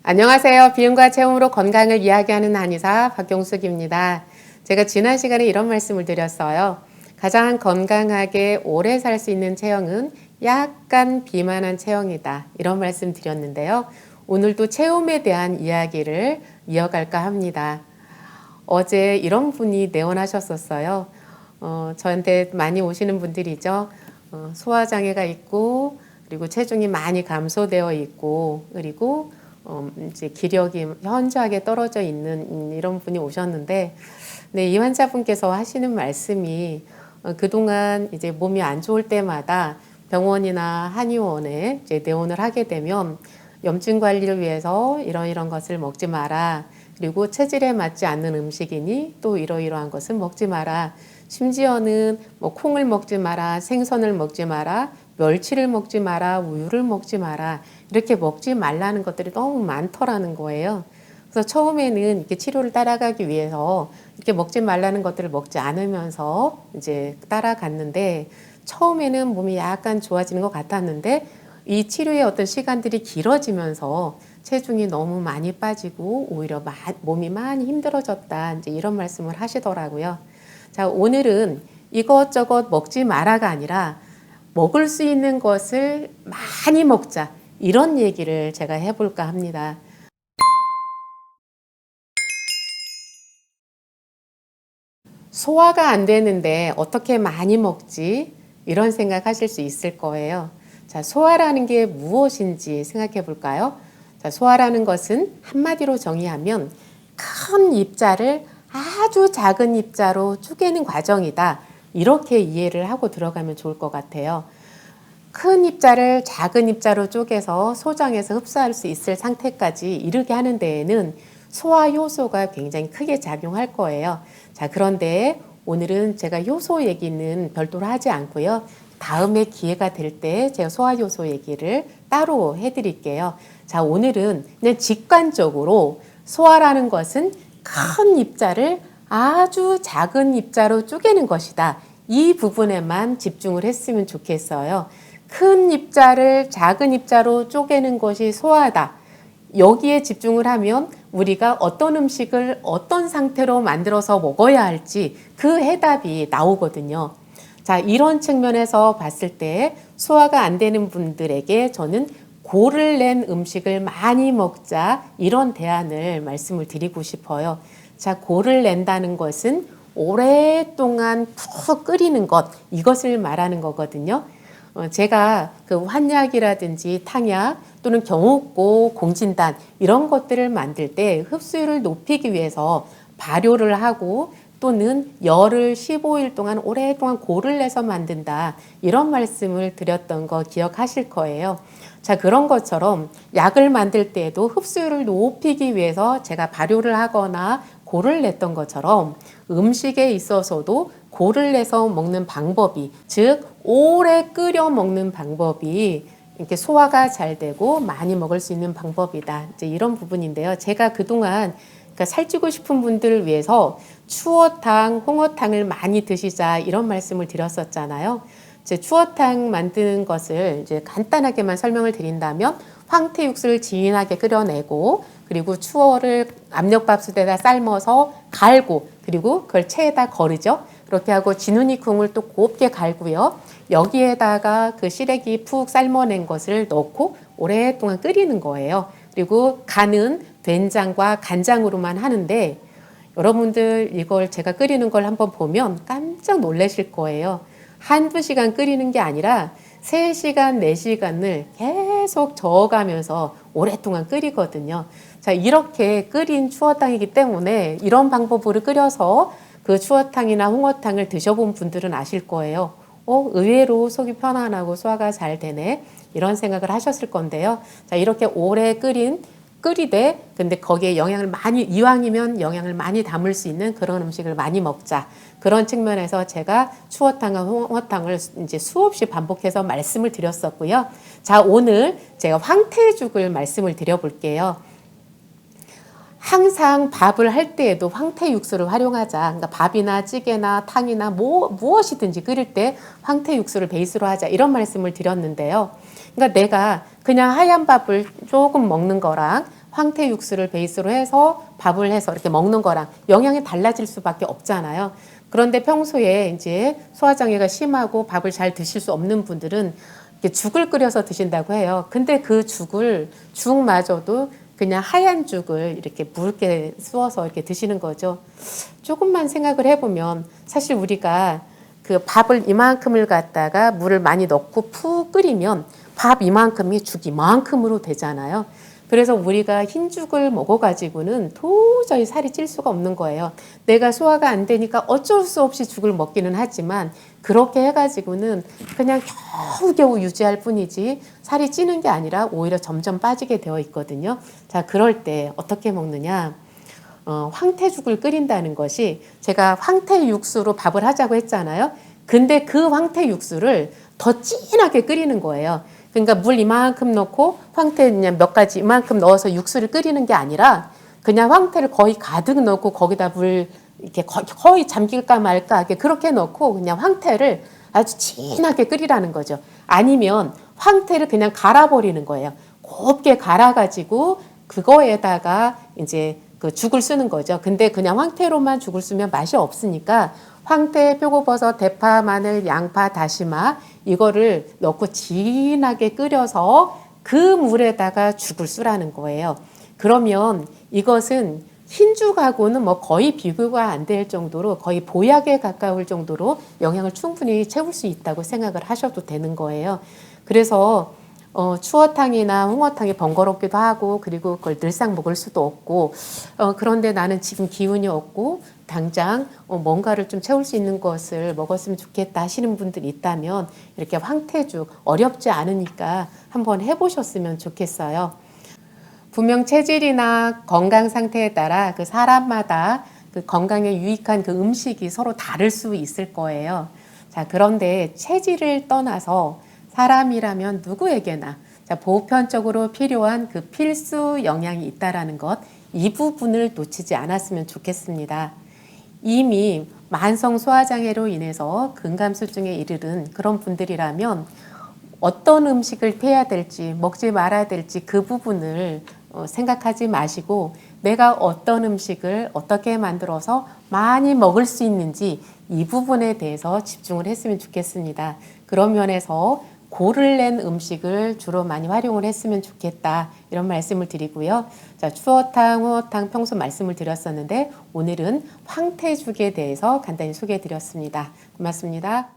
안녕하세요. 비움과 체험으로 건강을 이야기하는 한의사 박경숙입니다. 제가 지난 시간에 이런 말씀을 드렸어요. 가장 건강하게 오래 살 수 있는 체형은 약간 비만한 체형이다. 이런 말씀 드렸는데요. 오늘도 체험에 대한 이야기를 이어갈까 합니다. 어제 이런 분이 내원하셨었어요. 저한테 많이 오시는 분들이죠. 소화장애가 있고, 그리고 체중이 많이 감소되어 있고, 그리고 이제 기력이 현저하게 떨어져 있는 이런 분이 오셨는데, 네, 이 환자분께서 하시는 말씀이 그동안 이제 몸이 안 좋을 때마다 병원이나 한의원에 이제 내원을 하게 되면 염증 관리를 위해서 이런 것을 먹지 마라. 그리고 체질에 맞지 않는 음식이니 또 이러이러한 것은 먹지 마라. 심지어는 뭐 콩을 먹지 마라, 생선을 먹지 마라, 멸치를 먹지 마라, 우유를 먹지 마라. 이렇게 먹지 말라는 것들이 너무 많더라는 거예요. 그래서 처음에는 이렇게 치료를 따라가기 위해서 이렇게 먹지 말라는 것들을 먹지 않으면서 이제 따라갔는데 처음에는 몸이 약간 좋아지는 것 같았는데 이 치료의 어떤 시간들이 길어지면서 체중이 너무 많이 빠지고 오히려 몸이 많이 힘들어졌다. 이제 이런 말씀을 하시더라고요. 자, 오늘은 이것저것 먹지 마라가 아니라 먹을 수 있는 것을 많이 먹자. 이런 얘기를 제가 해볼까 합니다. 소화가 안 되는데 어떻게 많이 먹지? 이런 생각 하실 수 있을 거예요. 자, 소화라는 게 무엇인지 생각해 볼까요? 자, 소화라는 것은 한마디로 정의하면 큰 입자를 아주 작은 입자로 쪼개는 과정이다. 이렇게 이해를 하고 들어가면 좋을 것 같아요. 큰 입자를 작은 입자로 쪼개서 소장에서 흡수할 수 있을 상태까지 이르게 하는 데에는 소화 효소가 굉장히 크게 작용할 거예요. 자, 그런데 오늘은 제가 효소 얘기는 별도로 하지 않고요. 다음에 기회가 될 때 제가 소화 효소 얘기를 따로 해드릴게요. 자, 오늘은 그냥 직관적으로 소화라는 것은 큰 입자를 아주 작은 입자로 쪼개는 것이다. 이 부분에만 집중을 했으면 좋겠어요. 큰 입자를 작은 입자로 쪼개는 것이 소화다. 여기에 집중을 하면 우리가 어떤 음식을 어떤 상태로 만들어서 먹어야 할지 그 해답이 나오거든요. 자, 이런 측면에서 봤을 때 소화가 안 되는 분들에게 저는 고를 낸 음식을 많이 먹자 이런 대안을 말씀을 드리고 싶어요. 자, 고를 낸다는 것은 오랫동안 푹 끓이는 것, 이것을 말하는 거거든요. 제가 그 환약이라든지 탕약 또는 경옥고 공진단 이런 것들을 만들 때 흡수율을 높이기 위해서 발효를 하고 또는 열을 15일 동안 오랫동안 고를 내서 만든다. 이런 말씀을 드렸던 거 기억하실 거예요. 자, 그런 것처럼 약을 만들 때에도 흡수율을 높이기 위해서 제가 발효를 하거나 고를 냈던 것처럼 음식에 있어서도 고를 내서 먹는 방법이, 즉 오래 끓여 먹는 방법이 이렇게 소화가 잘 되고 많이 먹을 수 있는 방법이다. 이제 이런 부분인데요. 제가 그동안 그러니까 살찌고 싶은 분들을 위해서 추어탕, 홍어탕을 많이 드시자 이런 말씀을 드렸었잖아요. 이제 추어탕 만드는 것을 이제 간단하게만 설명을 드린다면 황태 육수를 진하게 끓여내고 그리고 추어를 압력밥솥에다 삶아서 갈고 그리고 그걸 체에다 거르죠. 그렇게 하고 진우니 콩을 또 곱게 갈고요. 여기에다가 그 시래기 푹 삶아낸 것을 넣고 오랫동안 끓이는 거예요. 그리고 간은 된장과 간장으로만 하는데 여러분들 이걸 제가 끓이는 걸 한번 보면 깜짝 놀라실 거예요. 한두 시간 끓이는 게 아니라 3시간, 4시간을 계속 저어가면서 오랫동안 끓이거든요. 자, 이렇게 끓인 추어탕이기 때문에 이런 방법으로 끓여서 그 추어탕이나 홍어탕을 드셔본 분들은 아실 거예요. 의외로 속이 편안하고 소화가 잘 되네. 이런 생각을 하셨을 건데요. 자, 이렇게 오래 끓이되 근데 거기에 영양을 많이 이왕이면 영양을 많이 담을 수 있는 그런 음식을 많이 먹자. 그런 측면에서 제가 추어탕과 홍어탕을 이제 수없이 반복해서 말씀을 드렸었고요. 자, 오늘 제가 황태죽을 말씀을 드려볼게요. 항상 밥을 할 때에도 황태 육수를 활용하자. 그러니까 밥이나 찌개나 탕이나 무엇이든지 끓일 때 황태 육수를 베이스로 하자. 이런 말씀을 드렸는데요. 그러니까 내가 그냥 하얀 밥을 조금 먹는 거랑 황태 육수를 베이스로 해서 밥을 해서 이렇게 먹는 거랑 영양이 달라질 수밖에 없잖아요. 그런데 평소에 이제 소화장애가 심하고 밥을 잘 드실 수 없는 분들은 이렇게 죽을 끓여서 드신다고 해요. 근데 그 죽마저도 그냥 하얀 죽을 이렇게 묽게 쑤어서 이렇게 드시는 거죠. 조금만 생각을 해보면 사실 우리가 그 밥을 이만큼을 갖다가 물을 많이 넣고 푹 끓이면 밥 이만큼이 죽 이만큼으로 되잖아요. 그래서 우리가 흰죽을 먹어가지고는 도저히 살이 찔 수가 없는 거예요. 내가 소화가 안 되니까 어쩔 수 없이 죽을 먹기는 하지만 그렇게 해가지고는 그냥 겨우겨우 유지할 뿐이지 살이 찌는 게 아니라 오히려 점점 빠지게 되어 있거든요. 자, 그럴 때 어떻게 먹느냐? 황태죽을 끓인다는 것이 제가 황태 육수로 밥을 하자고 했잖아요. 근데 그 황태 육수를 더 진하게 끓이는 거예요. 그러니까 물 이만큼 넣고 황태 그냥 몇 가지 이만큼 넣어서 육수를 끓이는 게 아니라 그냥 황태를 거의 가득 넣고 거기다 물 이렇게 거의 잠길까 말까 그렇게 넣고 그냥 황태를 아주 진하게 끓이라는 거죠. 아니면 황태를 그냥 갈아버리는 거예요. 곱게 갈아가지고 그거에다가 이제 그 죽을 쓰는 거죠. 근데 그냥 황태로만 죽을 쓰면 맛이 없으니까 황태, 표고버섯, 대파, 마늘, 양파, 다시마 이거를 넣고 진하게 끓여서 그 물에다가 죽을 쓰라는 거예요. 그러면 이것은 흰죽하고는 뭐 거의 비교가 안 될 정도로 거의 보약에 가까울 정도로 영양을 충분히 채울 수 있다고 생각을 하셔도 되는 거예요. 그래서 추어탕이나 홍어탕이 번거롭기도 하고 그리고 그걸 늘상 먹을 수도 없고 그런데 나는 지금 기운이 없고 당장 뭔가를 좀 채울 수 있는 것을 먹었으면 좋겠다 하시는 분들이 있다면 이렇게 황태죽 어렵지 않으니까 한번 해보셨으면 좋겠어요. 분명 체질이나 건강 상태에 따라 그 사람마다 그 건강에 유익한 그 음식이 서로 다를 수 있을 거예요. 자, 그런데 체질을 떠나서 사람이라면 누구에게나 보편적으로 필요한 그 필수 영양이 있다라는 것, 이 부분을 놓치지 않았으면 좋겠습니다. 이미 만성 소화장애로 인해서 근감수증에 이르는 그런 분들이라면 어떤 음식을 피해야 될지 먹지 말아야 될지 그 부분을 생각하지 마시고 내가 어떤 음식을 어떻게 만들어서 많이 먹을 수 있는지 이 부분에 대해서 집중을 했으면 좋겠습니다. 그런 면에서 고를 낸 음식을 주로 많이 활용을 했으면 좋겠다 이런 말씀을 드리고요. 자, 추어탕, 홍어탕 평소 말씀을 드렸었는데 오늘은 황태죽에 대해서 간단히 소개해 드렸습니다. 고맙습니다.